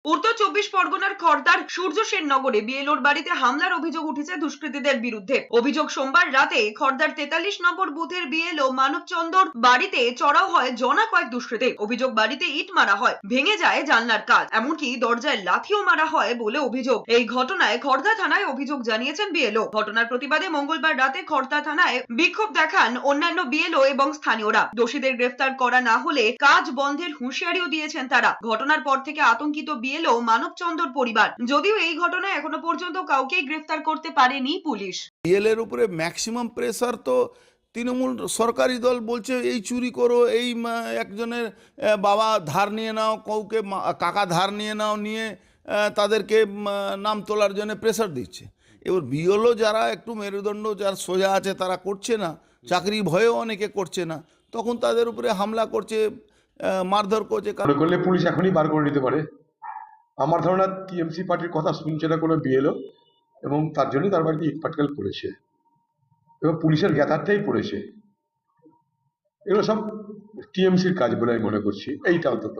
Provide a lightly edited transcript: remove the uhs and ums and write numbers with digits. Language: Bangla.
উত্তর চব্বিশ পরগনার খড়দার সূর্য সেন নগরে বিএলওর বাড়িতে হামলার অভিযোগ উঠেছে দুষ্কৃতীদের বিরুদ্ধে। অভিযোগ সোমবার রাতে খড়দার 43 নম্বর বুথের বিএলও মানব চন্দর বাড়িতে চড়াও হয় জনা কয়েক দুষ্কৃতী। অভিযোগ বাড়িতে ইট মারা হয়, ভেঙে যায় জানলার কাঁচ, এমনকি দরজায় লাথিও মারা হয় বলে অভিযোগ। এই ঘটনায় খড়দা থানায় অভিযোগ জানিয়েছেন বিএলও। ঘটনার প্রতিবাদে মঙ্গলবার রাতে খড়দা থানায় বিক্ষোভ দেখান অন্যান্য বিএলও এবং স্থানীয়রা। দোষীদের গ্রেফতার করা না হলে কাজ বন্ধের হুঁশিয়ারিও দিয়েছেন তারা। ঘটনার পর থেকে আতঙ্কিত বিএলও মানব চন্দর পরিবার। যদিও এই ঘটনায় এখনো পর্যন্ত কাউকেই গ্রেফতার করতে পারেনি পুলিশ। বিএলের উপরে ম্যাক্সিমাম প্রেসার তো তৃণমূল সরকারি দল বলছে এই চুরি করো, এই একজনের বাবা ধার নিয়ে নাও, কাউকে কাকা ধার নিয়ে নাও, নিয়ে তাদেরকে নাম তোলার জন্য প্রেসার দিচ্ছে। এবার বিএলও যারা একটু মেরুদণ্ড যার সোজা আছে তারা করছে না, চাকরি ভয়েও অনেকে করছে না, তখন তাদের উপরে হামলা করছে, মারধর করছে। করলে পুলিশ এখনই বার করে নিতে পারে। আমার ধারণা টিএমসি পার্টির কথা শুনছে না কোনো বিএলও, এবং তার জন্যই তার বাড়িতে ইটপাটকেল করেছে এবং পুলিশের জ্ঞাতার্থেই পড়েছে। এগুলো সব টিএমসির কাজ বলে আমি মনে করছি, এইটা অন্তত।